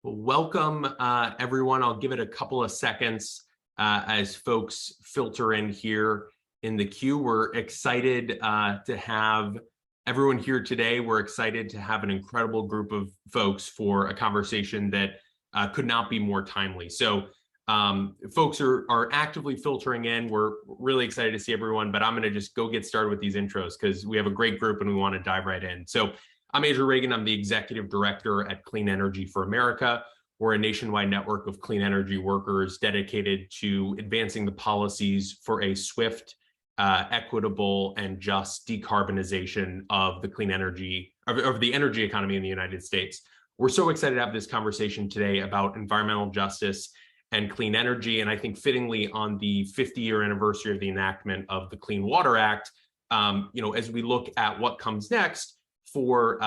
Well, welcome, everyone. I'll give it a couple of seconds as folks filter in here in the queue. We're excited to have everyone here today. We're excited to have an incredible group of folks for a conversation that could not be more timely. So folks are actively filtering in. We're really excited to see everyone, but I'm going to just go get started with these intros because we have a great group and we want to dive right in. So I'm Andrew Reagan. I'm the executive director at Clean Energy for America. We're a nationwide network of clean energy workers dedicated to advancing the policies for a swift, equitable, and just decarbonization of the clean energy, of the energy economy in the United States. We're so excited to have this conversation today about environmental justice and clean energy. And I think fittingly on the 50-year anniversary of the enactment of the Clean Water Act, as we look at what comes next, for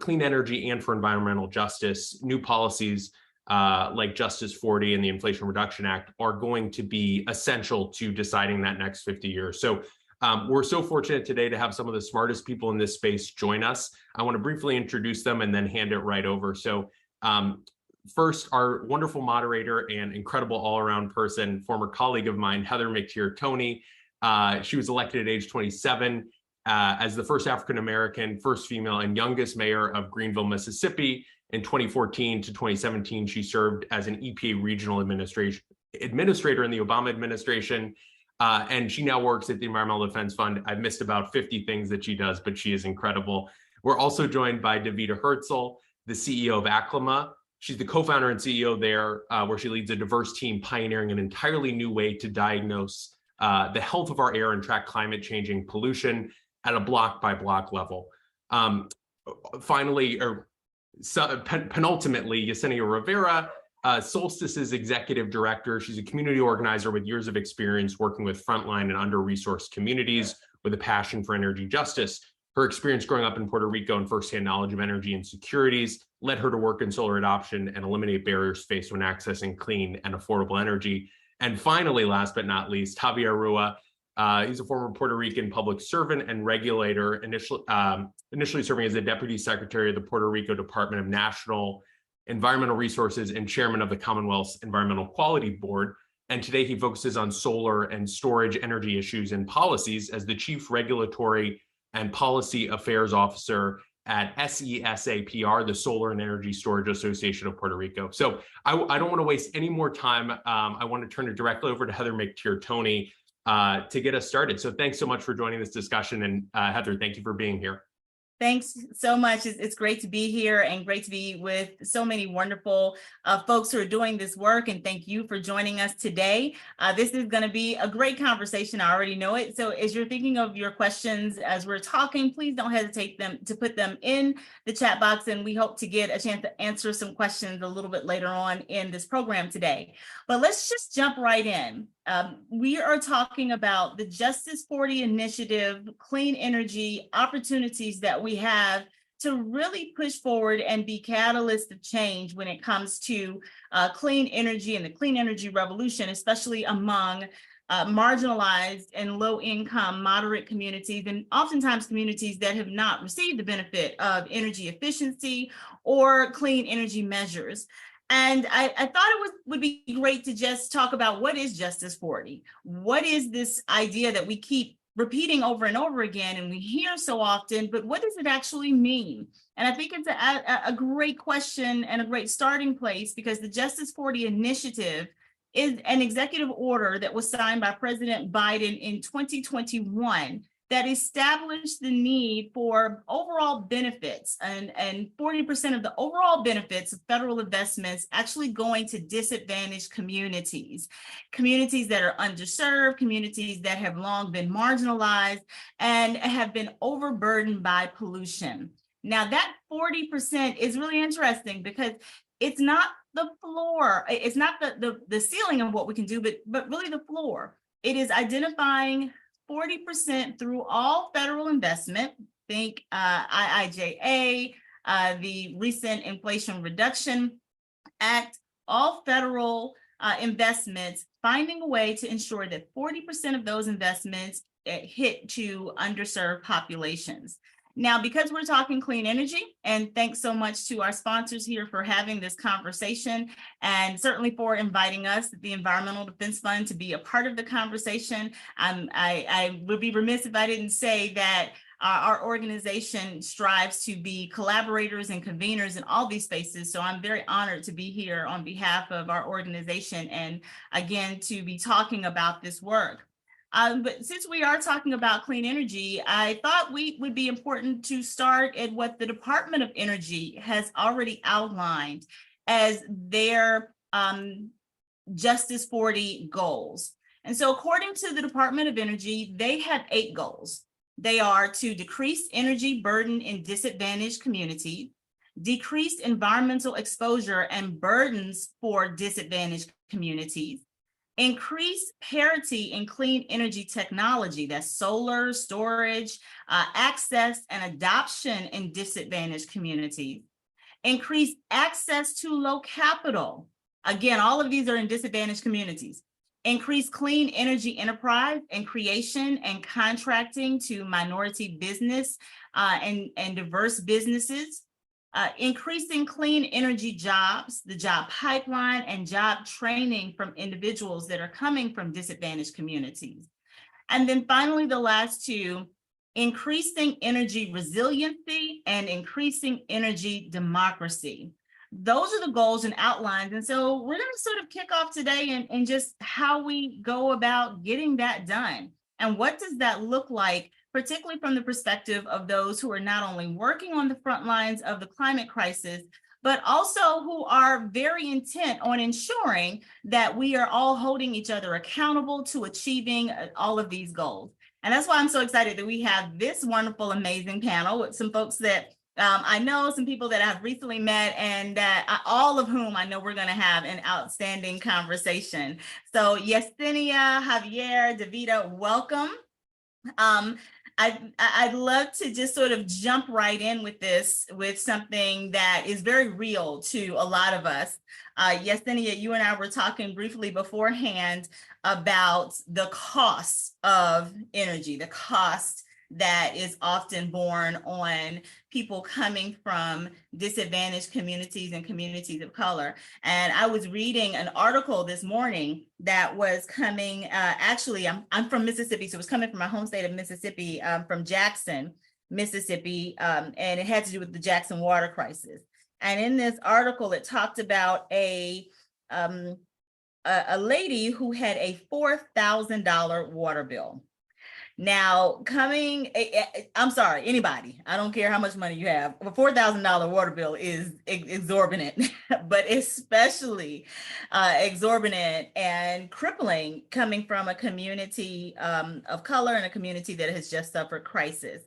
clean energy and for environmental justice, new policies like Justice 40 and the Inflation Reduction Act are going to be essential to deciding that next 50 years. So we're so fortunate today to have some of the smartest people in this space join us. I want to briefly introduce them and then hand it right over. So first, our wonderful moderator and incredible all-around person, former colleague of mine, Heather McTier-Toney. She was elected at age 27. As the first African-American, first female, and youngest mayor of Greenville, Mississippi. In 2014 to 2017, she served as an EPA regional administrator in the Obama administration, and she now works at the Environmental Defense Fund. I've missed about 50 things that she does, but she is incredible. We're also joined by Davida Herzl, the CEO of Aclima. She's the co-founder and CEO there, where she leads a diverse team pioneering an entirely new way to diagnose the health of our air and track climate-changing pollution at a block-by-block level. Penultimately, Yesenia Rivera, Solstice's executive director. She's a community organizer with years of experience working with frontline and under-resourced communities with a passion for energy justice. Her experience growing up in Puerto Rico and firsthand knowledge of energy insecurities led her to work in solar adoption and eliminate barriers faced when accessing clean and affordable energy. And finally, last but not least, Javier Rua. He's a former Puerto Rican public servant and regulator, initially serving as the Deputy Secretary of the Puerto Rico Department of National Environmental Resources and chairman of the Commonwealth's Environmental Quality Board. And today he focuses on solar and storage energy issues and policies as the Chief Regulatory and Policy Affairs Officer at SESAPR, the Solar and Energy Storage Association of Puerto Rico. So I don't want to waste any more time. I want to turn it directly over to Heather McTier-Toney to get us started. So thanks so much for joining this discussion. And Heather, thank you for being here. Thanks so much. It's great to be here and great to be with so many wonderful folks who are doing this work. And thank you for joining us today. This is going to be a great conversation. I already know it. So as you're thinking of your questions as we're talking, please don't hesitate to put them in the chat box. And we hope to get a chance to answer some questions a little bit later on in this program today. But let's just jump right in. We are talking about the Justice 40 initiative, clean energy opportunities that we have to really push forward and be catalysts of change when it comes to clean energy and the clean energy revolution, especially among marginalized and low-income, moderate communities, and oftentimes communities that have not received the benefit of energy efficiency or clean energy measures. And I thought it would be great to just talk about what is Justice 40? What is this idea that we keep repeating over and over again and we hear so often, but what does it actually mean? And I think it's a great question and a great starting place because the Justice 40 initiative is an executive order that was signed by President Biden in 2021 that established the need for overall benefits and 40% of the overall benefits of federal investments actually going to disadvantaged communities that are underserved, communities that have long been marginalized and have been overburdened by pollution. Now that 40% is really interesting because it's not the floor, it's not the ceiling of what we can do, but really the floor. It is identifying 40% through all federal investment, think IIJA, the recent Inflation Reduction Act, all federal investments, finding a way to ensure that 40% of those investments hit to underserved populations. Now, because we're talking clean energy, and thanks so much to our sponsors here for having this conversation, and certainly for inviting us, the Environmental Defense Fund, to be a part of the conversation. I would be remiss if I didn't say that our organization strives to be collaborators and conveners in all these spaces. So I'm very honored to be here on behalf of our organization and again, to be talking about this work. But since we are talking about clean energy, I thought we would be important to start at what the Department of Energy has already outlined as their Justice 40 goals. And so according to the Department of Energy, they have 8 goals. They are to decrease energy burden in disadvantaged communities, decrease environmental exposure and burdens for disadvantaged communities, increase parity in clean energy technology, that's solar, storage, access and adoption in disadvantaged communities, increase access to low capital. Again, all of these are in disadvantaged communities. Increase clean energy enterprise and creation and contracting to minority business and diverse businesses. Increasing clean energy jobs, the job pipeline, and job training from individuals that are coming from disadvantaged communities. And then finally, the last 2, increasing energy resiliency and increasing energy democracy. Those are the goals and outlines. And so we're going to sort of kick off today and just how we go about getting that done. And what does that look like, particularly from the perspective of those who are not only working on the front lines of the climate crisis, but also who are very intent on ensuring that we are all holding each other accountable to achieving all of these goals. And that's why I'm so excited that we have this wonderful, amazing panel with some folks that I know, some people that I've recently met, and that all of whom I know we're going to have an outstanding conversation. So Yesenia, Javier, Davida, welcome. I'd love to just sort of jump right in with this, with something that is very real to a lot of us. Yesenia, you and I were talking briefly beforehand about the cost of energy, the cost that is often borne on people coming from disadvantaged communities and communities of color. And I was reading an article this morning that was coming, actually, I'm from Mississippi, so it was coming from my home state of Mississippi, from Jackson, Mississippi, and it had to do with the Jackson water crisis. And in this article, it talked about a lady who had a $4,000 water bill. Now, I'm sorry, anybody, I don't care how much money you have, a $4,000 water bill is exorbitant, but especially exorbitant and crippling coming from a community of color and a community that has just suffered crisis.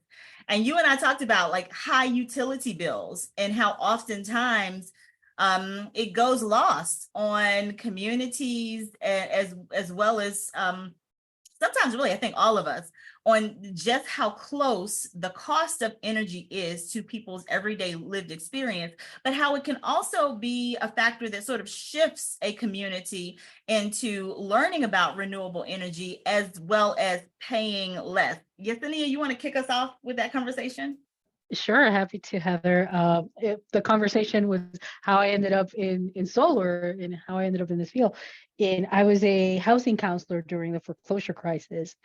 And you and I talked about like high utility bills and how oftentimes it goes lost on communities as well as sometimes really, I think all of us, on just how close the cost of energy is to people's everyday lived experience, but how it can also be a factor that sort of shifts a community into learning about renewable energy as well as paying less. Yesenia, you want to kick us off with that conversation? Sure, happy to, Heather. The conversation was how I ended up in solar and how I ended up in this field. And I was a housing counselor during the foreclosure crisis.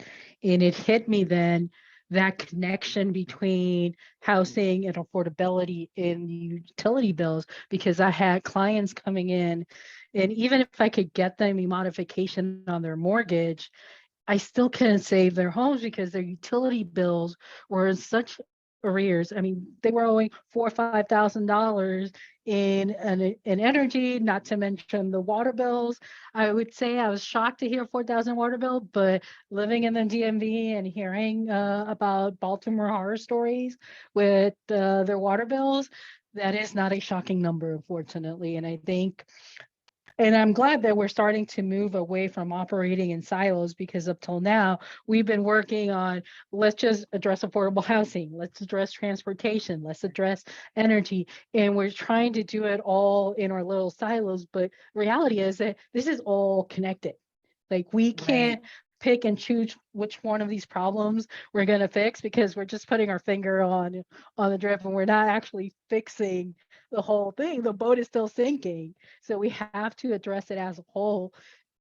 And it hit me then, that connection between housing and affordability in the utility bills, because I had clients coming in, and even if I could get them a modification on their mortgage, I still couldn't save their homes because their utility bills were in such arrears. I mean, they were owing $4,000 or $5,000 in energy, not to mention the water bills. I would say I was shocked to hear $4,000 water bill, but living in the DMV and hearing about Baltimore horror stories with their water bills, that is not a shocking number, unfortunately. And I think, and I'm glad that we're starting to move away from operating in silos, because up till now, we've been working on, let's just address affordable housing, let's address transportation, let's address energy. And we're trying to do it all in our little silos. But reality is that this is all connected. Like we can't pick and choose which one of these problems we're going to fix, because we're just putting our finger on the drip and we're not actually fixing the whole thing. The boat is still sinking. So we have to address it as a whole.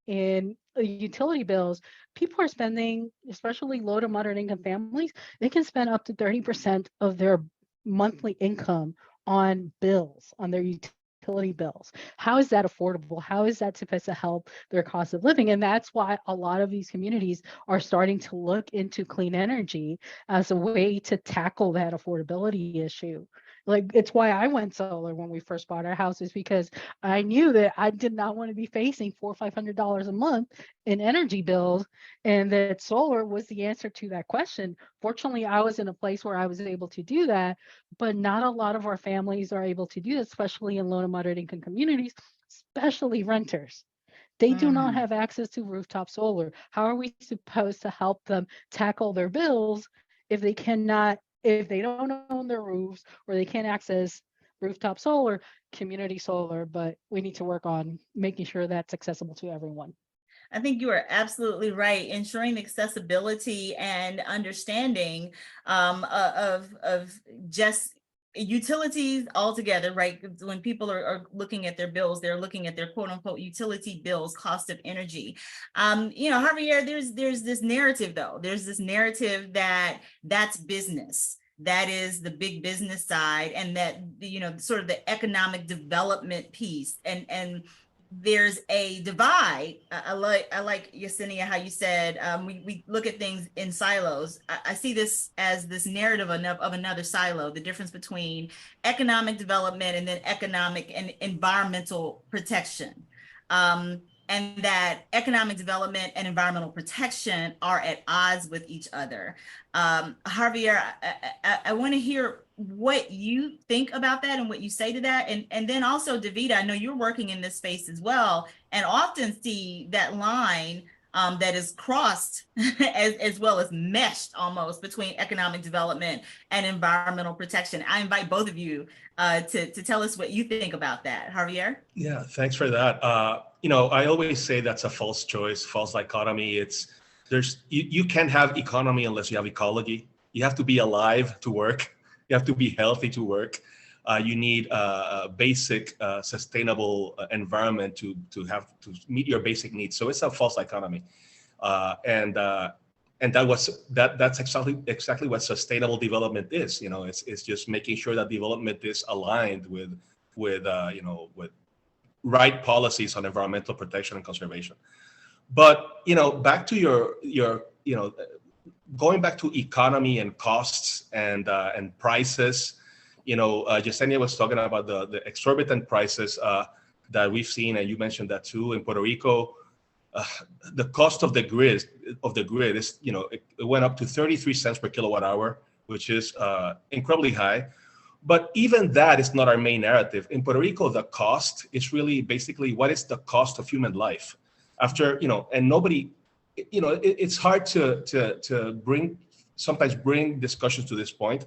In utility bills, people are spending, especially low to moderate income families, they can spend up to 30% of their monthly income on bills, on their utility bills. How is that affordable? How is that supposed to help their cost of living? And that's why a lot of these communities are starting to look into clean energy as a way to tackle that affordability issue. Like, it's why I went solar when we first bought our house, is because I knew that I did not want to be facing $400 or $500 a month in energy bills, and that solar was the answer to that question. Fortunately, I was in a place where I was able to do that, but not a lot of our families are able to do that, especially in low to moderate income communities, especially renters. They do not have access to rooftop solar. How are we supposed to help them tackle their bills if if they don't own their roofs, or they can't access rooftop solar, community solar? But we need to work on making sure that's accessible to everyone. I think you are absolutely right. Ensuring accessibility and understanding of just utilities altogether, right? When people are looking at their bills, they're looking at their quote unquote utility bills, cost of energy. Javier, there's this narrative though. There's this narrative that that's business. That is the big business side, and that, sort of the economic development piece, and there's a divide. I like Yesenia, how you said we look at things in silos. I see this as this narrative of another silo, the difference between economic development and then economic and environmental protection. And that economic development and environmental protection are at odds with each other. Javier, I want to hear what you think about that and what you say to that. And then also, Davida, I know you're working in this space as well, and often see that line that is crossed as well as meshed almost between economic development and environmental protection. I invite both of you to tell us what you think about that. Javier? Yeah, thanks for that. I always say that's a false choice, false dichotomy. You can't have economy unless you have ecology. You have to be alive to work. You have to be healthy to work. You need a basic, sustainable environment to meet your basic needs. So it's a false dichotomy, and that's exactly what sustainable development is. It's just making sure that development is aligned with right policies on environmental protection and conservation. But back to your going back to economy and costs and prices. Yesenia was talking about the exorbitant prices that we've seen, and you mentioned that too in Puerto Rico. The cost of the grid is, it went up to 33 cents per kilowatt hour, which is incredibly high. But even that is not our main narrative. In Puerto Rico, the cost is really basically what is the cost of human life. And nobody, it's hard to sometimes bring discussions to this point,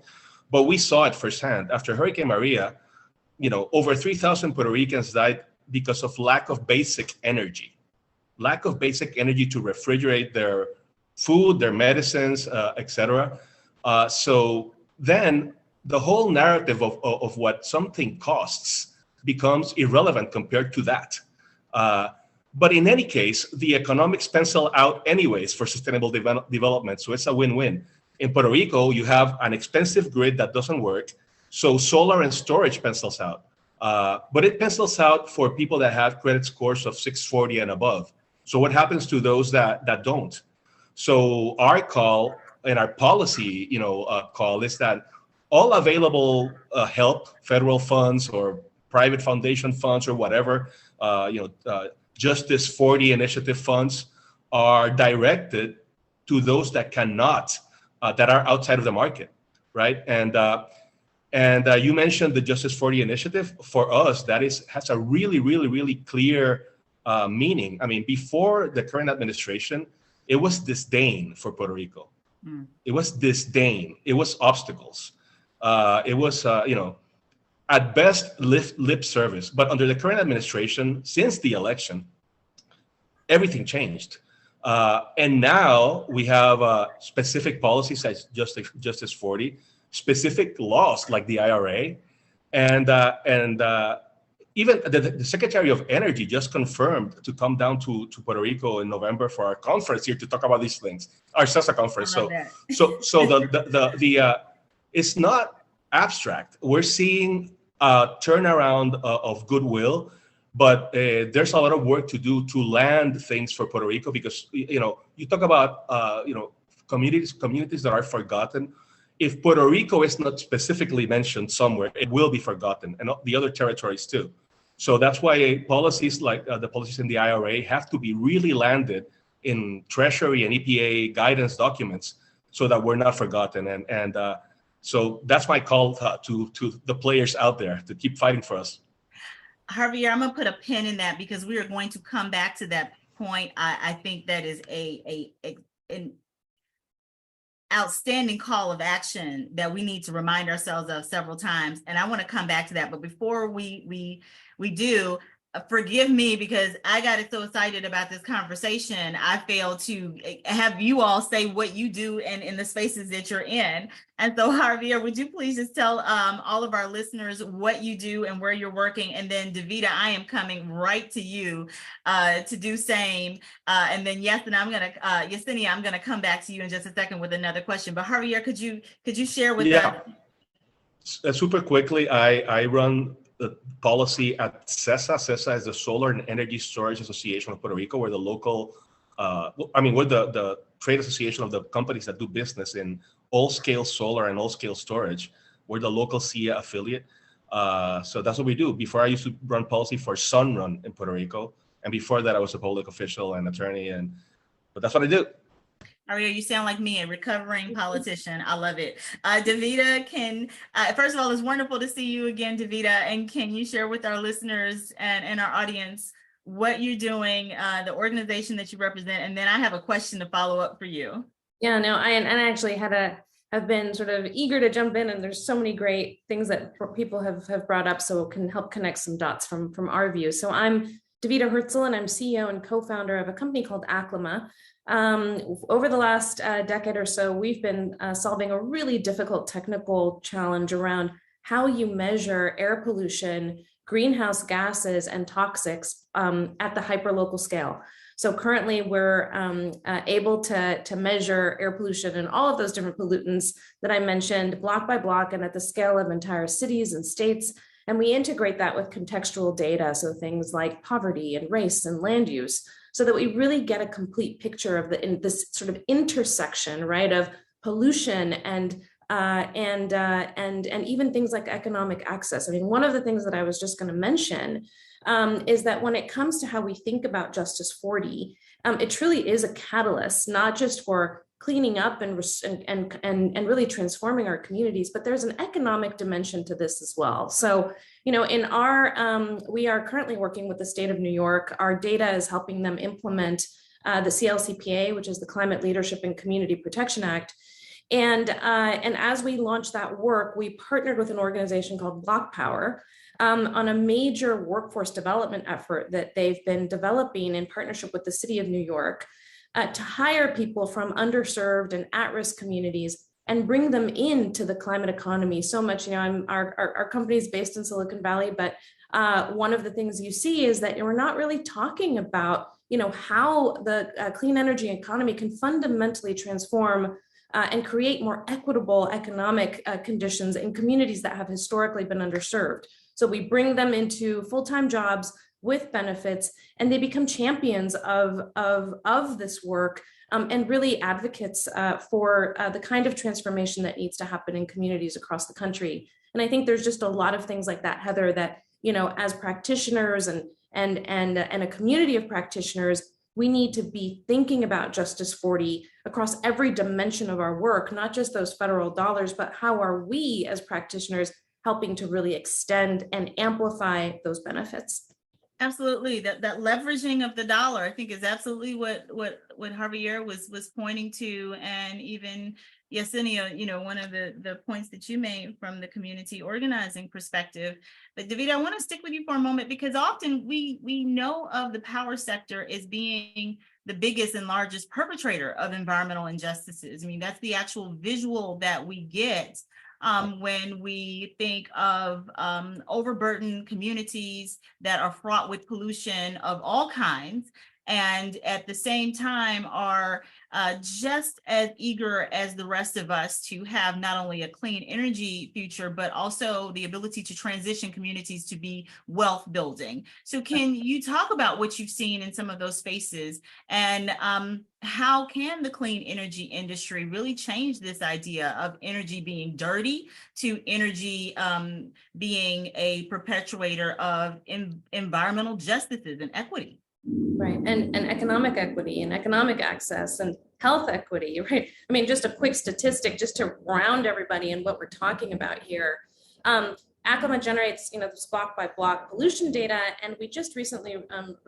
but we saw it firsthand. After Hurricane Maria, over 3,000 Puerto Ricans died because of lack of basic energy to refrigerate their food, their medicines, etc. So then the whole narrative of what something costs becomes irrelevant compared to that. But in any case, the economics pencil out anyways for sustainable development. So it's a win-win. In Puerto Rico, you have an expensive grid that doesn't work. So solar and storage pencils out. But it pencils out for people that have credit scores of 640 and above. So what happens to those that don't? So our call and our policy, call is that all available help, federal funds or private foundation funds or whatever, Justice 40 initiative funds are directed to those that cannot, that are outside of the market, right? And you mentioned the Justice 40 initiative. For us, that has a really, really, really clear meaning. I mean, before the current administration, it was disdain for Puerto Rico. It was disdain. It was obstacles. It was, at best, lip service. But under the current administration, since the election, everything changed. And now we have specific policies as Justice 40, specific laws like the IRA, and even the Secretary of Energy just confirmed to come down to Puerto Rico in November for our conference here to talk about these things, our CESA conference. So it's not abstract. We're seeing a turnaround of goodwill, but there's a lot of work to do to land things for Puerto Rico, because you talk about communities that are forgotten. If Puerto Rico is not specifically mentioned somewhere, it will be forgotten, and the other territories too. So that's why policies like the policies in the IRA have to be really landed in Treasury and EPA guidance documents so that we're not forgotten. And so that's my call to the players out there to keep fighting for us. Javier, I'm going to put a pin in that because we are going to come back to that point. I think that is an outstanding call of action that we need to remind ourselves of several times. And I want to come back to that. But before we do, forgive me because I got so excited about this conversation. I failed to have you all say what you do in the spaces that you're in. And so Javier, would you please just tell all of our listeners what you do and where you're working? And then Davida, I am coming right to you to do same. And then Yesenia, I'm gonna come back to you in just a second with another question. But Javier, could you share with us? Super quickly, I run the policy at CESA. CESA is the Solar and Energy Storage Association of Puerto Rico. We're the local, we're the trade association of the companies that do business in all-scale solar and all-scale storage. We're the local SIA affiliate. So that's what we do. Before, I used to run policy for Sunrun in Puerto Rico. And before that, I was a public official and attorney. But that's what I do. Javier, you sound like me, a recovering politician. I love it. Davida, first of all, it's wonderful to see you again, Davida. And can you share with our listeners and our audience what you're doing, the organization that you represent? And then I have a question to follow up for you. Yeah, no, I actually have been sort of eager to jump in, and there's so many great things that people have brought up, so it can help connect some dots from our view. So I'm Davida Herzl, and I'm CEO and co-founder of a company called Aclima. Over the last decade or so, we've been solving a really difficult technical challenge around how you measure air pollution, greenhouse gases, and toxics at the hyperlocal scale. So currently, we're able to measure air pollution and all of those different pollutants that I mentioned, block by block, and at the scale of entire cities and states. And we integrate that with contextual data, so things like poverty and race and land use, so that we really get a complete picture of this sort of intersection, right, of pollution and even things like economic access. I mean, one of the things that I was just going to mention is that when it comes to how we think about Justice 40, it truly is a catalyst, not just for cleaning up and really transforming our communities, but there's an economic dimension to this as well. So, in we are currently working with the state of New York. Our data is helping them implement the CLCPA, which is the Climate Leadership and Community Protection Act. And as we launched that work, we partnered with an organization called Block Power on a major workforce development effort that they've been developing in partnership with the city of New York to hire people from underserved and at-risk communities and bring them into the climate economy. So much, our company is based in Silicon Valley, but one of the things you see is that we're not really talking about, how the clean energy economy can fundamentally transform and create more equitable economic conditions in communities that have historically been underserved. So we bring them into full-time jobs with benefits, and they become champions of this work and really advocates for the kind of transformation that needs to happen in communities across the country. And I think there's just a lot of things like that, Heather, that, as practitioners and a community of practitioners, we need to be thinking about Justice 40 across every dimension of our work, not just those federal dollars, but how are we as practitioners helping to really extend and amplify those benefits. Absolutely. That leveraging of the dollar, I think, is absolutely what Javier was pointing to, and even Yesenia, one of the points that you made from the community organizing perspective. But Davida, I want to stick with you for a moment, because often we know of the power sector as being the biggest and largest perpetrator of environmental injustices. I mean, that's the actual visual that we get when we think of overburdened communities that are fraught with pollution of all kinds, and at the same time are just as eager as the rest of us to have not only a clean energy future, but also the ability to transition communities to be wealth building. So can you talk about what you've seen in some of those spaces, and how can the clean energy industry really change this idea of energy being dirty to energy being a perpetuator of environmental justices and equity? Right, and economic equity and economic access and health equity, right? I mean, just a quick statistic just to ground everybody in what we're talking about here. Acoma generates, this block by block pollution data, and we just recently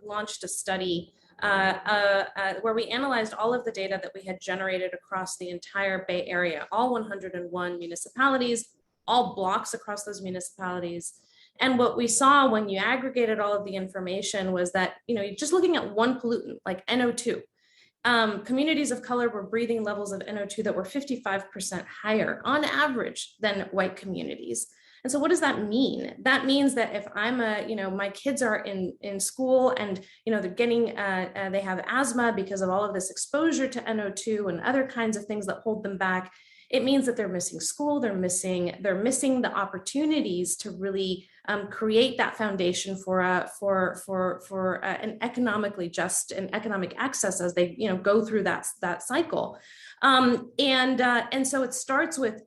launched a study where we analyzed all of the data that we had generated across the entire Bay Area, all 101 municipalities, all blocks across those municipalities. And what we saw when you aggregated all of the information was that, just looking at one pollutant like NO2, communities of color were breathing levels of NO2 that were 55% higher on average than white communities. And so what does that mean? That means that if I'm my kids are in school and, they're getting, they have asthma because of all of this exposure to NO2 and other kinds of things that hold them back, it means that they're missing school, they're missing the opportunities to really create that foundation for an economically just and economic access as they go through that cycle. And so it starts with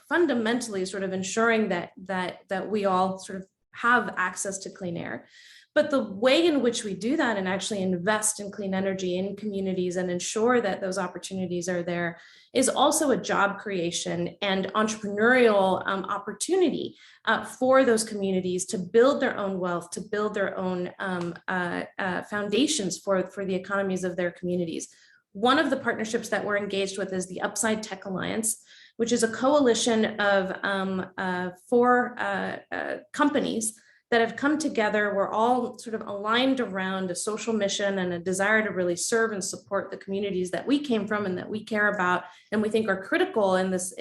fundamentally sort of ensuring that we all sort of have access to clean air. But the way in which we do that and actually invest in clean energy in communities and ensure that those opportunities are there is also a job creation and entrepreneurial opportunity for those communities to build their own wealth, to build their own foundations for the economies of their communities. One of the partnerships that we're engaged with is the Upside Tech Alliance, which is a coalition of 4 companies that have come together. We're all sort of aligned around a social mission and a desire to really serve and support the communities that we came from and that we care about and we think are critical in this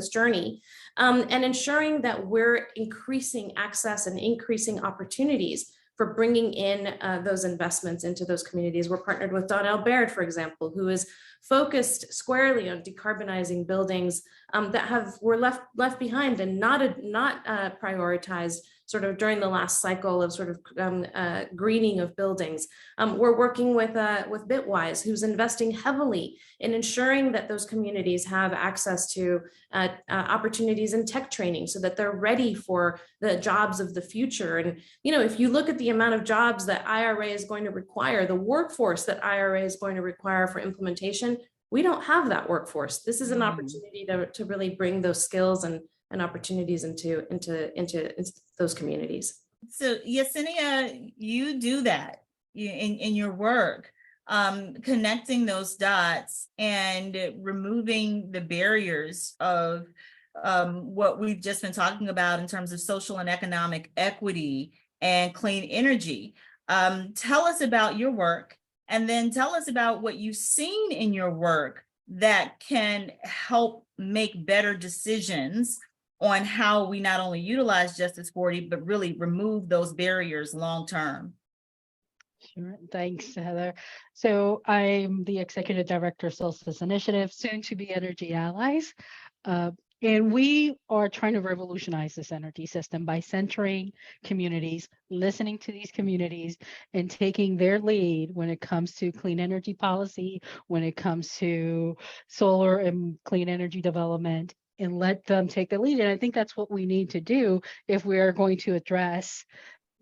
journey, and ensuring that we're increasing access and increasing opportunities for bringing in those investments into those communities. We're partnered with Donnell Baird, for example, who is focused squarely on decarbonizing buildings that were left behind and not prioritized sort of during the last cycle of sort of greening of buildings. We're working with Bitwise, who's investing heavily in ensuring that those communities have access to opportunities in tech training so that they're ready for the jobs of the future. And, if you look at the amount of jobs that IRA is going to require, the workforce that IRA is going to require for implementation, we don't have that workforce. This is an opportunity to really bring those skills and opportunities into those communities. So Yesenia, you do that in your work, connecting those dots and removing the barriers of what we've just been talking about in terms of social and economic equity and clean energy. Tell us about your work, and then tell us about what you've seen in your work that can help make better decisions on how we not only utilize Justice 40, but really remove those barriers long term. Sure. Thanks, Heather. So I'm the Executive Director of Solstice Initiative, soon to be Energy Allies. And we are trying to revolutionize this energy system by centering communities, listening to these communities, and taking their lead when it comes to clean energy policy, when it comes to solar and clean energy development, and let them take the lead. And I think that's what we need to do if we are going to address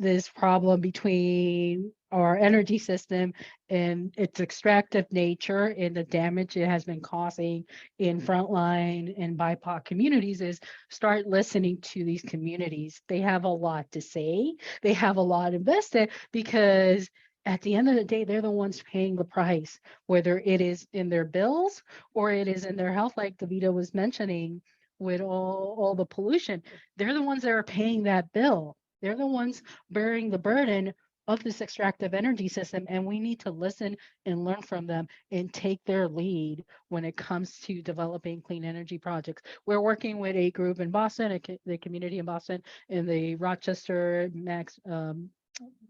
this problem between our energy system and its extractive nature and the damage it has been causing in frontline and BIPOC communities, is start listening to these communities. They have a lot to say. They have a lot invested because at the end of the day, they're the ones paying the price, whether it is in their bills or it is in their health, like Davida was mentioning, with all the pollution. They're the ones that are paying that bill. They're the ones bearing the burden of this extractive energy system, and we need to listen and learn from them and take their lead when it comes to developing clean energy projects. We're working with a group in Boston, the community in Boston, in the Rochester,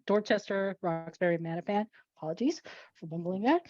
Dorchester, Roxbury, Mattapan. Apologies for bumbling that.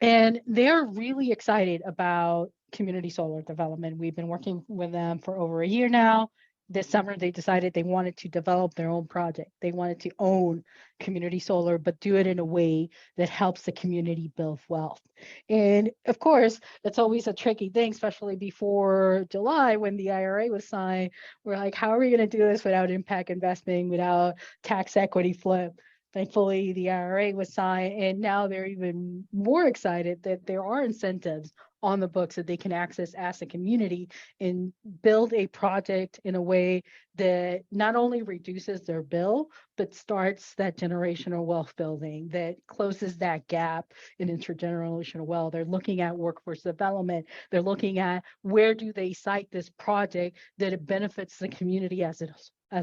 And they're really excited about community solar development. We've been working with them for over a year now. This summer, they decided they wanted to develop their own project. They wanted to own community solar, but do it in a way that helps the community build wealth. And of course, it's always a tricky thing, especially before July when the IRA was signed. We're like, how are we going to do this without impact investing, without tax equity flip? Thankfully, the IRA was signed, and now they're even more excited that there are incentives on the books that they can access as a community and build a project in a way that not only reduces their bill, but starts that generational wealth building, that closes that gap in intergenerational wealth. They're looking at workforce development. They're looking at where do they site this project that it benefits the community as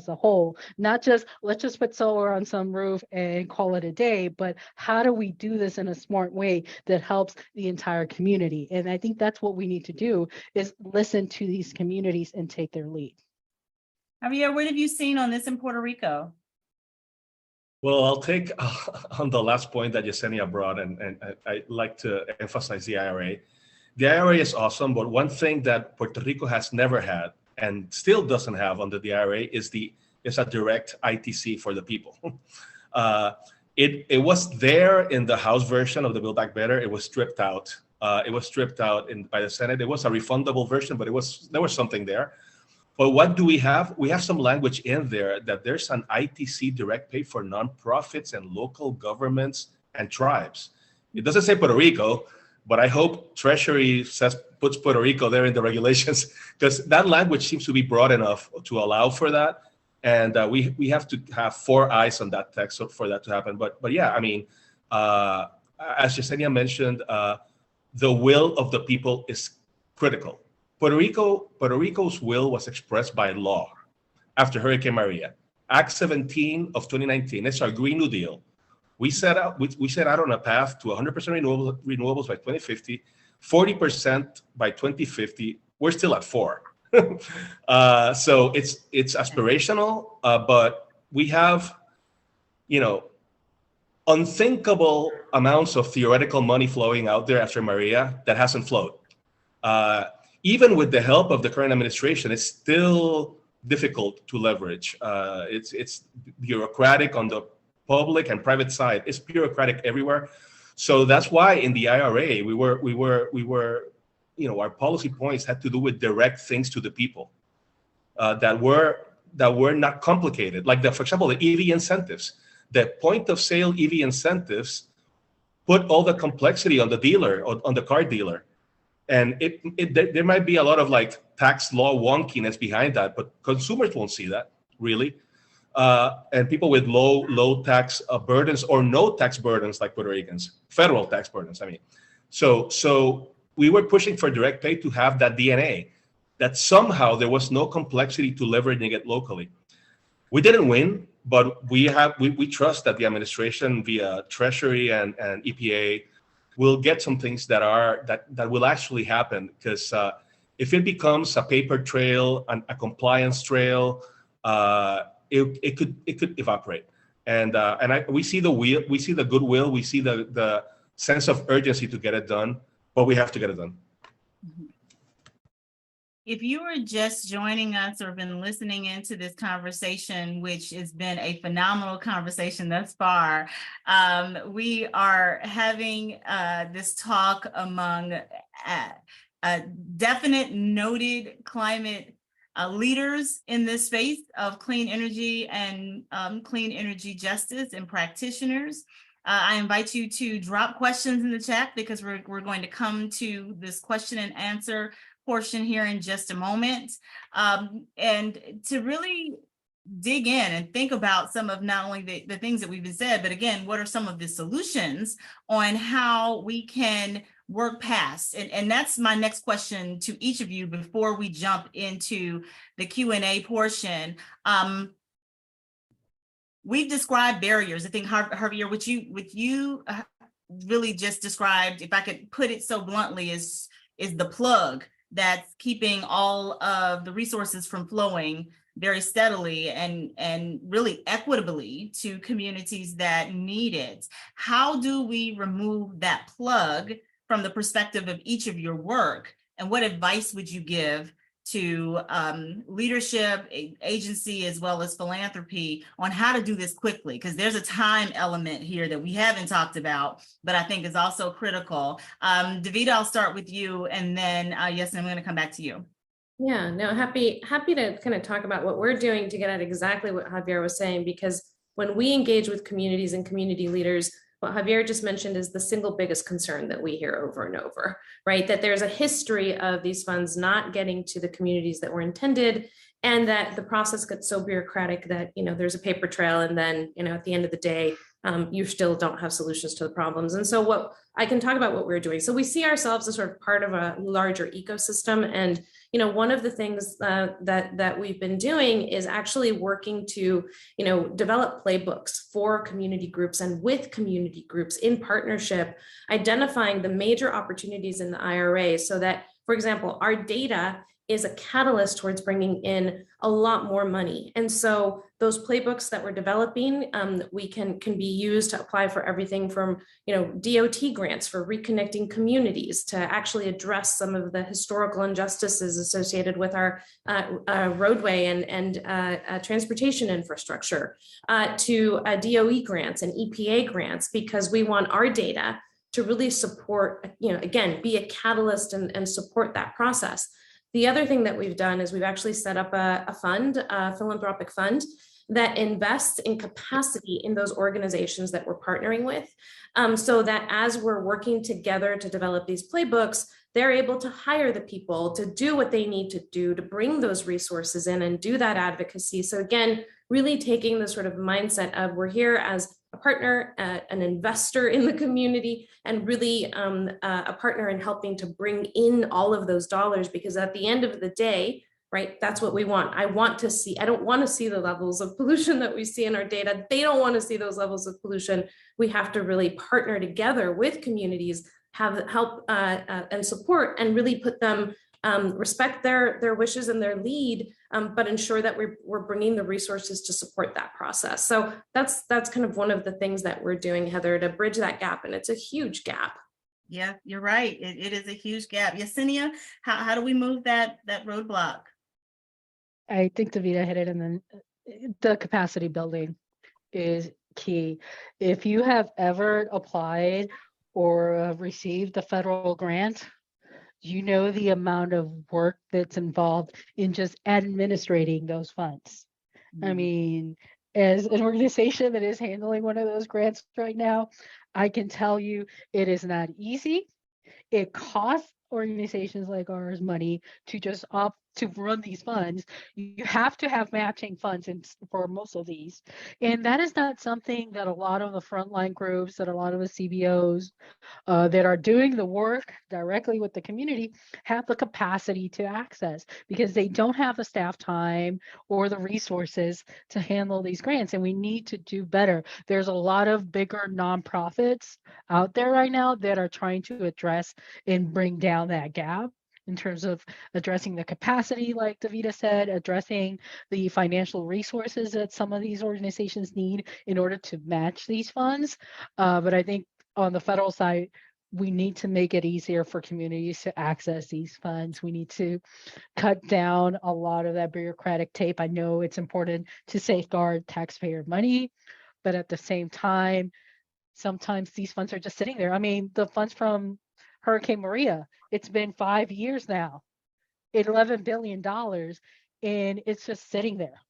a whole, not just let's just put solar on some roof and call it a day, but how do we do this in a smart way that helps the entire community? And I think that's what we need to do, is listen to these communities and take their lead. Javier, what have you seen on this in Puerto Rico? Well, I'll take on the last point that Yesenia brought, and I like to emphasize the IRA. The IRA is awesome, but one thing that Puerto Rico has never had and still doesn't have under the IRA is a direct ITC for the people. It was there in the House version of the Build Back Better. It was stripped out. It was stripped out by the Senate. It was a refundable version, but there was something there. But what do we have? We have some language in there that there's an ITC direct pay for nonprofits and local governments and tribes. It doesn't say Puerto Rico, but I hope Treasury puts Puerto Rico there in the regulations, because that language seems to be broad enough to allow for that. And we have to have 4 eyes on that text for that to happen. But yeah, I mean, as Yesenia mentioned, the will of the people is critical. Puerto Rico's will was expressed by law after Hurricane Maria. Act 17 of 2019, it's our Green New Deal. We set out on a path to 100% renewables by 2050, 40% by 2050. We're still at 4. So it's aspirational, but we have, unthinkable amounts of theoretical money flowing out there after Maria that hasn't flowed. Even with the help of the current administration, it's still difficult to leverage. It's bureaucratic on the public and private side. It's bureaucratic everywhere. So that's why in the IRA, we were, our policy points had to do with direct things to the people that were not complicated. Like for example, the EV incentives, the point of sale EV incentives put all the complexity on the dealer, on the car dealer. And there might be a lot of tax law wonkiness behind that, but consumers won't see that really. And people with low tax burdens or no tax burdens like Puerto Ricans, federal tax burdens, I mean. So we were pushing for direct pay to have that DNA, that somehow there was no complexity to leveraging it locally. We didn't win, but we trust that the administration via Treasury and EPA will get some things that will actually happen, because if it becomes a paper trail and a compliance trail, it could evaporate. And we see the goodwill, we see the sense of urgency to get it done, but we have to get it done. If you were just joining us or been listening into this conversation, which has been a phenomenal conversation thus far, we are having this talk among definite noted climate leaders in this space of clean energy and clean energy justice and practitioners. I invite you to drop questions in the chat, because we're going to come to this question and answer portion here in just a moment. And to really dig in and think about some of not only the things that we've been said, but again, what are some of the solutions on how we can work past? And that's my next question to each of you before we jump into the Q&A portion. We've described barriers. I think Javier, what you really just described, if I could put it so bluntly, is the plug that's keeping all of the resources from flowing very steadily and really equitably to communities that need it. How do we remove that plug from the perspective of each of your work? And what advice would you give to leadership, agency, as well as philanthropy on how to do this quickly? Because there's a time element here that we haven't talked about, but I think is also critical. Davida, I'll start with you, and then Yasin, I'm going to come back to you. Yeah, no, happy to kind of talk about what we're doing to get at exactly what Javier was saying, because when we engage with communities and community leaders, what Javier just mentioned is the single biggest concern that we hear over and over, right? That there's a history of these funds not getting to the communities that were intended, and that the process gets so bureaucratic that, you know, there's a paper trail, and then, you know, at the end of the day, you still don't have solutions to the problems. And so what I can talk about what we're doing. So we see ourselves as sort of part of a larger ecosystem. And, you know, one of the things that we've been doing is actually working to, you know, develop playbooks for community groups and with community groups in partnership, identifying the major opportunities in the IRA so that, for example, our data is a catalyst towards bringing in a lot more money. And so those playbooks that we're developing, we can be used to apply for everything from, you know, DOT grants for reconnecting communities to actually address some of the historical injustices associated with our roadway and transportation infrastructure, to DOE grants and EPA grants, because we want our data to really support, you know, again, be a catalyst and support that process. The other thing that we've done is we've actually set up a fund, a philanthropic fund, that invests in capacity in those organizations that we're partnering with, so that as we're working together to develop these playbooks, they're able to hire the people to do what they need to do to bring those resources in and do that advocacy. So again, really taking the sort of mindset of we're here as a partner, an investor in the community, and really a partner in helping to bring in all of those dollars, because at the end of the day, right, that's what we want. I don't want to see the levels of pollution that we see in our data. They don't want to see those levels of pollution. We have to really partner together with communities, have help and support, and really put them, respect their wishes and their lead, but ensure that we're bringing the resources to support that process. So that's kind of one of the things that we're doing, Heather, to bridge that gap. And it's a huge gap. Yeah, you're right. It is a huge gap. Yesenia, how do we move that roadblock? I think Davida hit it, and then the capacity building is key. If you have ever applied or received a federal grant, you know the amount of work that's involved in just administrating those funds. I mean, as an organization that is handling one of those grants right now, I can tell you it is not easy. It costs organizations like ours money to just opt to run these funds. You have to have matching funds for most of these. And that is not something that a lot of the frontline groups, that a lot of the CBOs that are doing the work directly with the community have the capacity to access, because they don't have the staff time or the resources to handle these grants. And we need to do better. There's a lot of bigger nonprofits out there right now that are trying to address and bring down that gap in terms of addressing the capacity, like Davida said, addressing the financial resources that some of these organizations need in order to match these funds. But I think on the federal side, we need to make it easier for communities to access these funds. We need to cut down a lot of that bureaucratic tape. I know it's important to safeguard taxpayer money, but at the same time, sometimes these funds are just sitting there. I mean, the funds from Hurricane Maria, it's been 5 years now, $11 billion, and it's just sitting there.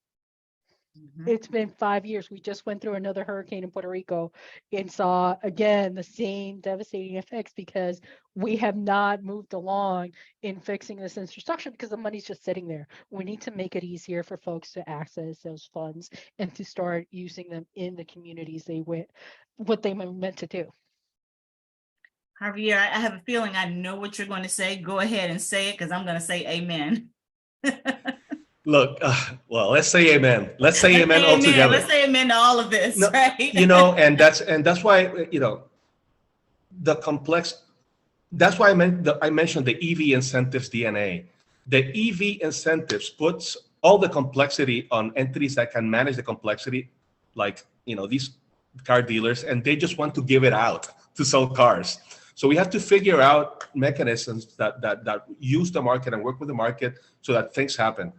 It's been 5 years. We just went through another hurricane in Puerto Rico and saw again the same devastating effects because we have not moved along in fixing this infrastructure because the money's just sitting there. We need to make it easier for folks to access those funds and to start using them in the communities what they were meant to do. Javier, I have a feeling I know what you're going to say. Go ahead and say it because I'm going to say amen. Look, well, let's say amen. Let's say amen all together. Let's say amen to all of this, No, right? and that's why, the complex. That's why I mentioned the EV incentives DNA. The EV incentives puts all the complexity on entities that can manage the complexity, like these car dealers, and they just want to give it out to sell cars. So we have to figure out mechanisms that use the market and work with the market so that things happen.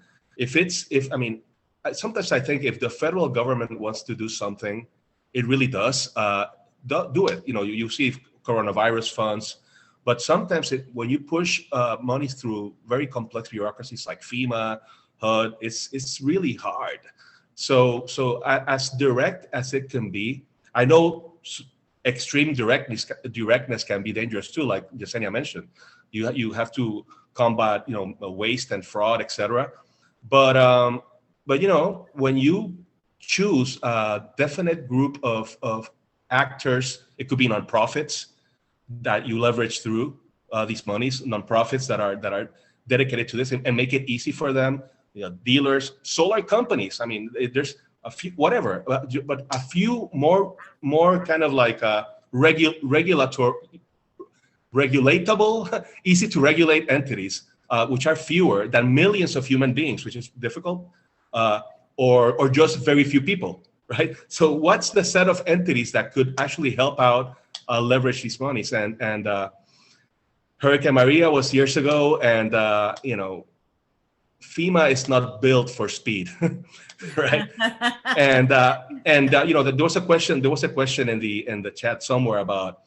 Sometimes I think if the federal government wants to do something, it really does do it. You see coronavirus funds, but sometimes when you push money through very complex bureaucracies like FEMA, HUD, it's really hard. So as direct as it can be, I know extreme directness can be dangerous too, like Yesenia mentioned. You have to combat waste and fraud, etc. But when you choose a definite group of actors, it could be nonprofits that you leverage through these monies, nonprofits that are dedicated to this, and make it easy for them. Dealers, solar companies. I mean, there's a few, whatever, but a few more kind of like regulatable, easy to regulate entities, which are fewer than millions of human beings, which is difficult, or just very few people, right? So what's the set of entities that could actually help out leverage these monies? And Hurricane Maria was years ago, and FEMA is not built for speed, right? and there was a question in the chat somewhere about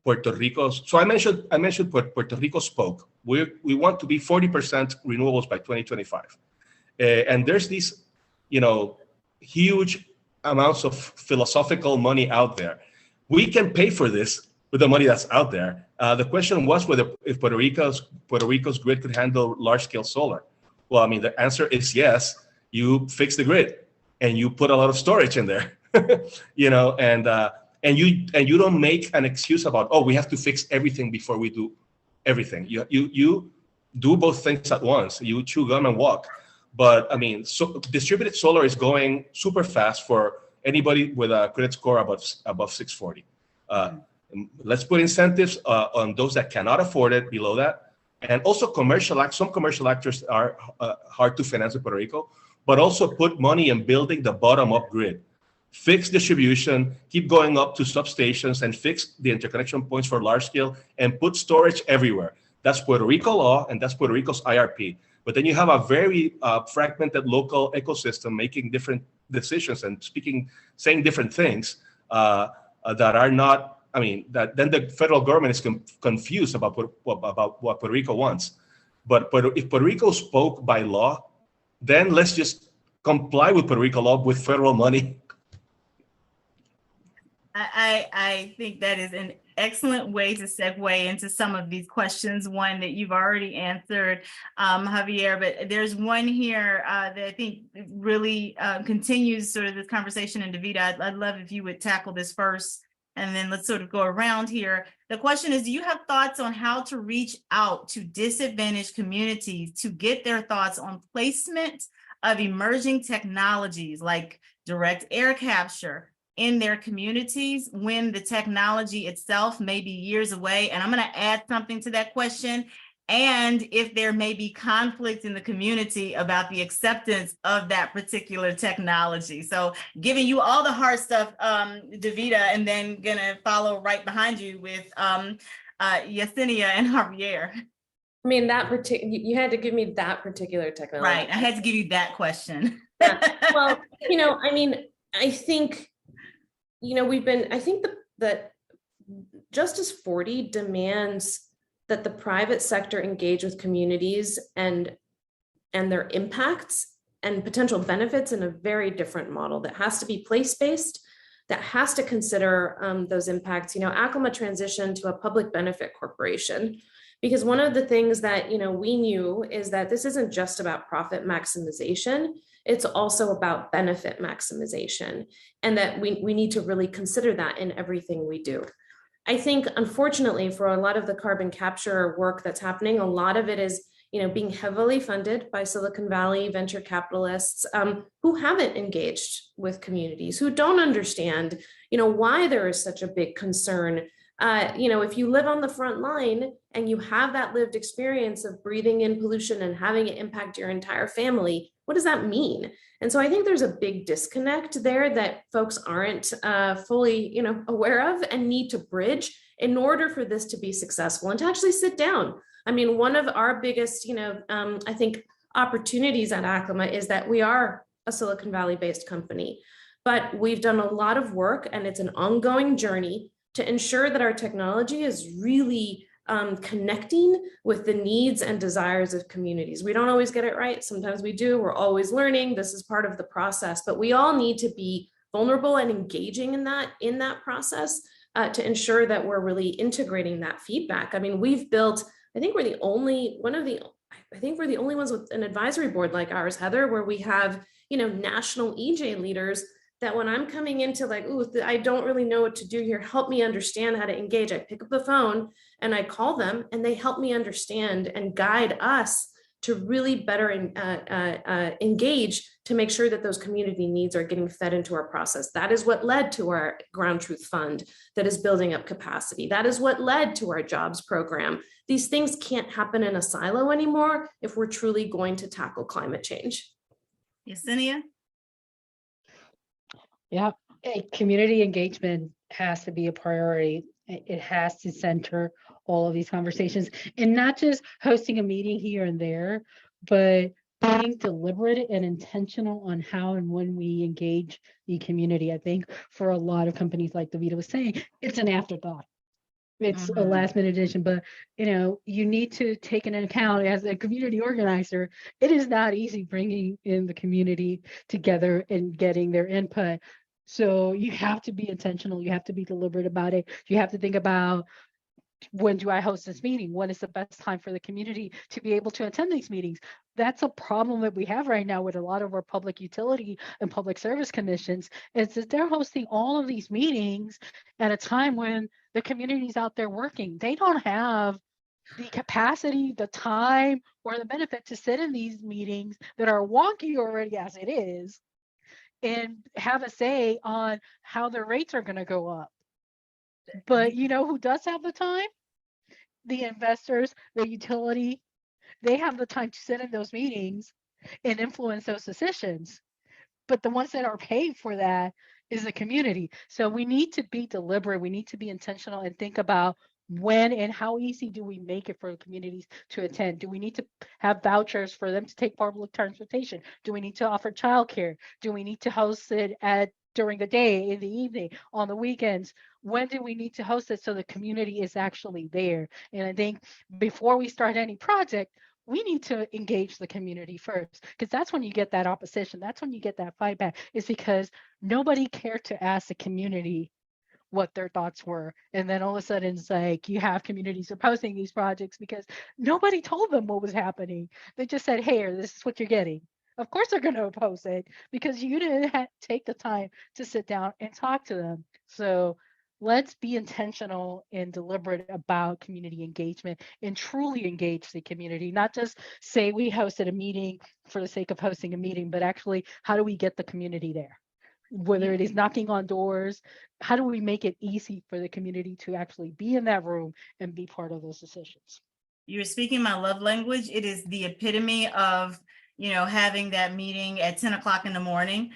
Puerto Rico. So I mentioned Puerto Rico spoke. We want to be 40% renewables by 2025, and there's these huge amounts of philosophical money out there. We can pay for this with the money that's out there. The question was if Puerto Rico's grid could handle large-scale solar. Well, I mean, the answer is yes. You fix the grid and you put a lot of storage in there, and you don't make an excuse about, we have to fix everything before we do everything. You do both things at once. You chew gum and walk. But I mean, so distributed solar is going super fast for anybody with a credit score above 640. Let's put incentives on those that cannot afford it below that. And also some commercial actors are hard to finance in Puerto Rico, but also put money in building the bottom-up grid. Fix distribution, keep going up to substations, and fix the interconnection points for large scale, and put storage everywhere. That's Puerto Rico law, and that's Puerto Rico's IRP. But then you have a very fragmented local ecosystem making different decisions and saying different things that are not. I mean, that then the federal government is confused about what Puerto Rico wants. But if Puerto Rico spoke by law, then let's just comply with Puerto Rico law with federal money. I think that is an excellent way to segue into some of these questions, one that you've already answered, Javier, but there's one here that I think really continues sort of this conversation. And Davida, I'd love if you would tackle this first, and then let's sort of go around here. The question is, do you have thoughts on how to reach out to disadvantaged communities to get their thoughts on placement of emerging technologies like direct air capture in their communities when the technology itself may be years away? And I'm going to add something to that question. And if there may be conflict in the community about the acceptance of that particular technology. So giving you all the hard stuff, Davida, and then going to follow right behind you with Yesenia and Javier. I mean, you had to give me that particular technology. Right, I had to give you that question. Yeah. Well, I mean, I think, I think that Justice 40 demands that the private sector engage with communities and their impacts and potential benefits in a very different model that has to be place-based, that has to consider those impacts. Acoma transitioned to a public benefit corporation because one of the things that we knew is that this isn't just about profit maximization, it's also about benefit maximization, and that we need to really consider that in everything we do. I think, unfortunately, for a lot of the carbon capture work that's happening, a lot of it is being heavily funded by Silicon Valley venture capitalists who haven't engaged with communities, who don't understand, why there is such a big concern. If you live on the front line and you have that lived experience of breathing in pollution and having it impact your entire family, what does that mean? And so I think there's a big disconnect there that folks aren't fully, aware of and need to bridge in order for this to be successful and to actually sit down. I mean, one of our biggest, I think, opportunities at Acoma is that we are a Silicon Valley-based company, but we've done a lot of work, and it's an ongoing journey to ensure that our technology is really connecting with the needs and desires of communities. We don't always get it right. Sometimes we do. We're always learning. This is part of the process, but we all need to be vulnerable and engaging in that process to ensure that we're really integrating that feedback. I mean, we've built, I think we're the only ones with an advisory board like ours, Heather, where we have, national EJ leaders that when I'm coming into I don't really know what to do here, help me understand how to engage. I pick up the phone and I call them and they help me understand and guide us to really better engage to make sure that those community needs are getting fed into our process. That is what led to our Ground Truth Fund that is building up capacity. That is what led to our jobs program. These things can't happen in a silo anymore if we're truly going to tackle climate change. Yesenia? Yeah, community engagement has to be a priority. It has to center all of these conversations, and not just hosting a meeting here and there, but being deliberate and intentional on how and when we engage the community. I think for a lot of companies, like Davida was saying, it's an afterthought. It's a last minute addition, but you need to take into account as a community organizer, it is not easy bringing in the community together and getting their input. So you have to be intentional. You have to be deliberate about it. You have to think about, when do I host this meeting? When is the best time for the community to be able to attend these meetings? That's a problem that we have right now with a lot of our public utility and public service commissions, is that they're hosting all of these meetings at a time when the community's out there working. They don't have the capacity, the time, or the benefit to sit in these meetings that are wonky already as it is and have a say on how their rates are going to go up. But who does have the time? The investors, the utility, they have the time to sit in those meetings and influence those decisions. But the ones that are paid for that is the community. So we need to be deliberate. We need to be intentional and think about when and how easy do we make it for communities to attend? Do we need to have vouchers for them to take public transportation? Do we need to offer childcare? Do we need to host it during the day, in the evening, on the weekends? When do we need to host it so the community is actually there? And I think before we start any project, we need to engage the community first, because that's when you get that opposition. That's when you get that fight back, is because nobody cared to ask the community what their thoughts were. And then all of a sudden it's like you have communities opposing these projects because nobody told them what was happening. They just said, hey, this is what you're getting. Of course they're going to oppose it because you didn't take the time to sit down and talk to them. So let's be intentional and deliberate about community engagement and truly engage the community, not just say we hosted a meeting for the sake of hosting a meeting, but actually how do we get the community there? Whether it is knocking on doors, how do we make it easy for the community to actually be in that room and be part of those decisions? You're speaking my love language. It is the epitome of having that meeting at 10 o'clock in the morning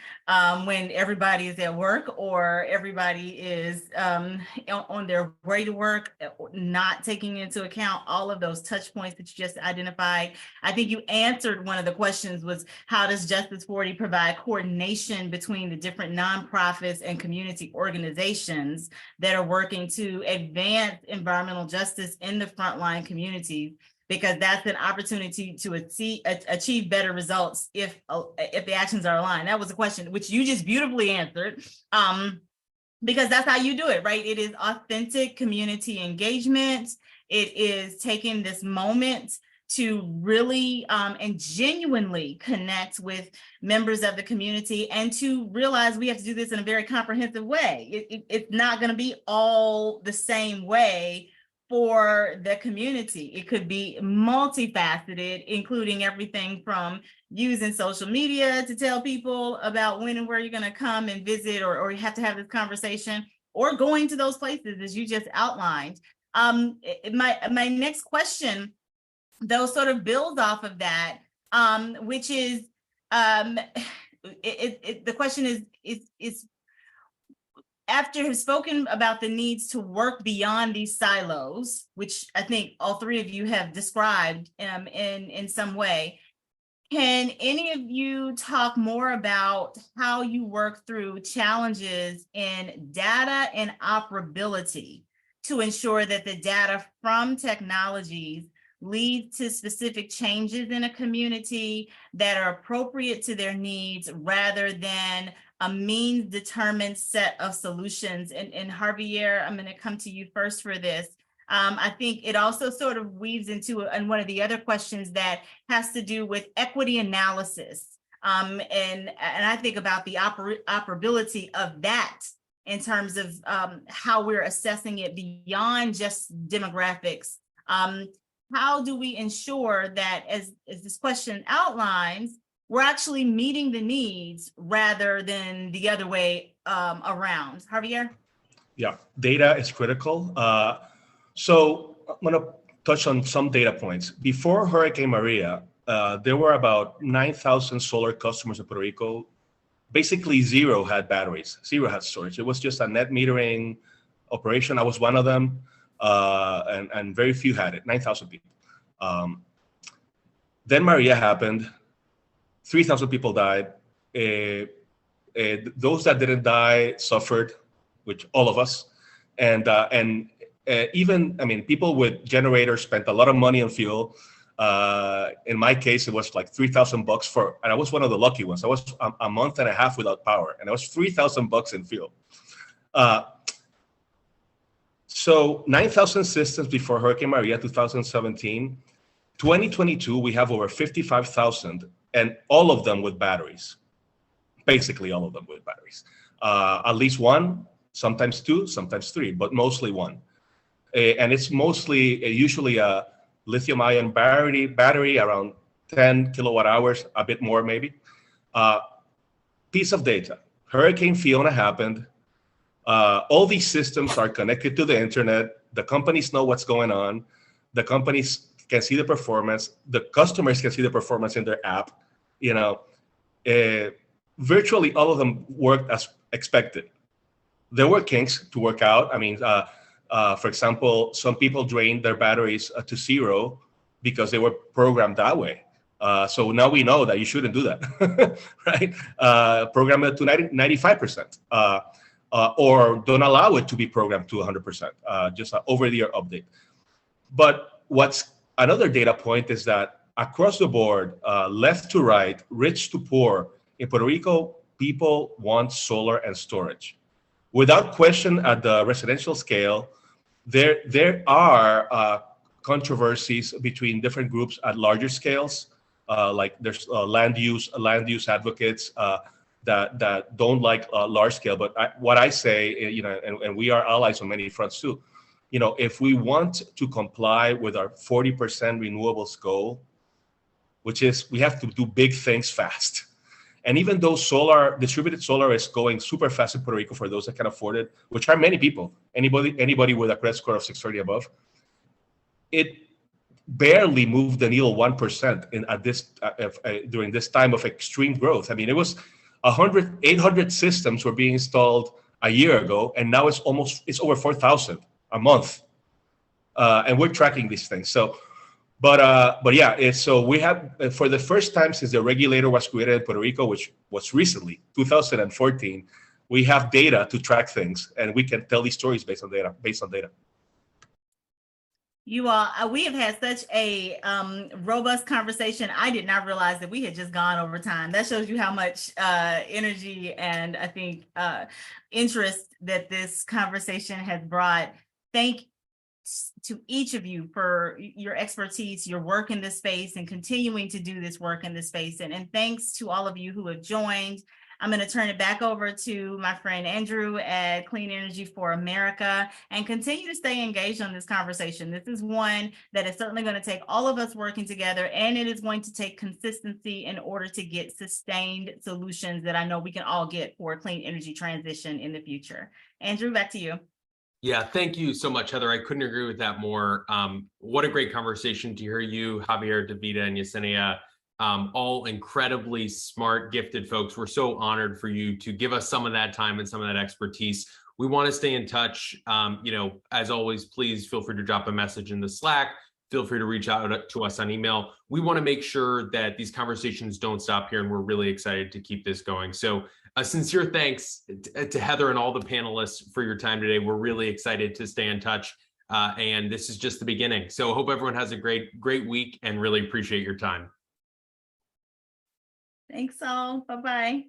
when everybody is at work or everybody is on their way to work, not taking into account all of those touch points that you just identified. I think you answered one of the questions, was how does Justice 40 provide coordination between the different nonprofits and community organizations that are working to advance environmental justice in the frontline communities? because that's an opportunity to achieve better results if the actions are aligned. That was a question which you just beautifully answered, because that's how you do it, right? It is authentic community engagement. It is taking this moment to really and genuinely connect with members of the community, and to realize we have to do this in a very comprehensive way. It's not going to be all the same way for the community. It could be multifaceted, including everything from using social media to tell people about when and where you're going to come and visit, or you have to have this conversation, or going to those places as you just outlined. My next question, though, sort of builds off of that, which is, the question is after have spoken about the needs to work beyond these silos, which I think all three of you have described in some way, can any of you talk more about how you work through challenges in data and operability to ensure that the data from technologies lead to specific changes in a community that are appropriate to their needs, rather than a means determined set of solutions? And Javier, I'm going to come to you first for this. I think it also sort of weaves into one of the other questions that has to do with equity analysis. And I think about the operability of that in terms of how we're assessing it beyond just demographics. How do we ensure that, as this question outlines, we're actually meeting the needs rather than the other way around? Javier? Yeah, data is critical. So I'm going to touch on some data points. Before Hurricane Maria, there were about 9,000 solar customers in Puerto Rico. Basically, zero had batteries, zero had storage. It was just a net metering operation. I was one of them, and very few had it, 9,000 people. Then Maria happened, 3,000 people died. Those that didn't die suffered, which all of us. And even, I mean, people with generators spent a lot of money on fuel. In my case, it was like $3,000 and I was one of the lucky ones. I was a month and a half without power, and it was $3,000 in fuel. So 9,000 systems before Hurricane Maria, 2017. 2022, we have over 55,000, and all of them with batteries. Basically, all of them with batteries. At least one, sometimes two, sometimes three, but mostly one. And it's mostly usually a lithium-ion battery around 10 kilowatt hours, a bit more maybe. Piece of data. Hurricane Fiona happened. All these systems are connected to the internet. The companies know what's going on. The companies can see the performance. The customers can see the performance in their app. You know, virtually all of them worked as expected. There were kinks to work out. I mean, for example, some people drained their batteries to zero because they were programmed that way. So now we know that you shouldn't do that, right? Program it to 95%, or don't allow it to be programmed to 100%, just an over-the-air update. But what's another data point is that across the board, left to right, rich to poor, in Puerto Rico, people want solar and storage. Without question, at the residential scale, there are controversies between different groups at larger scales. Like there's land use advocates that don't like large scale. But what I say, you know, and we are allies on many fronts too. You know, if we want to comply with our 40% renewables goal, which is we have to do big things fast. And even though distributed solar is going super fast in Puerto Rico for those that can afford it, which are many people, anybody with a credit score of 630 above, it barely moved the needle 1% during this time of extreme growth. I mean, it was 800 systems were being installed a year ago, and now it's over 4,000 a month, and we're tracking these things. So. But yeah, so we have, for the first time since the regulator was created in Puerto Rico, which was recently, 2014, we have data to track things, and we can tell these stories based on data. You all, we have had such a robust conversation. I did not realize that we had just gone over time. That shows you how much energy and I think interest that this conversation has brought. Thank to each of you for your expertise, your work in this space, and continuing to do this work in this space. And thanks to all of you who have joined. I'm going to turn it back over to my friend Andrew at Clean Energy for America and continue to stay engaged on this conversation. This is one that is certainly going to take all of us working together, and it is going to take consistency in order to get sustained solutions that I know we can all get for a clean energy transition in the future. Andrew, back to you. Yeah, thank you so much, Heather. I couldn't agree with that more. What a great conversation to hear you, Javier, Davida, and Yesenia. All incredibly smart, gifted folks. We're so honored for you to give us some of that time and some of that expertise. We want to stay in touch. As always, please feel free to drop a message in the Slack. Feel free to reach out to us on email. We want to make sure that these conversations don't stop here, and we're really excited to keep this going. So a sincere thanks to Heather and all the panelists for your time today. We're really excited to stay in touch, and this is just the beginning. So I hope everyone has a great week and really appreciate your time. Thanks all. Bye-bye.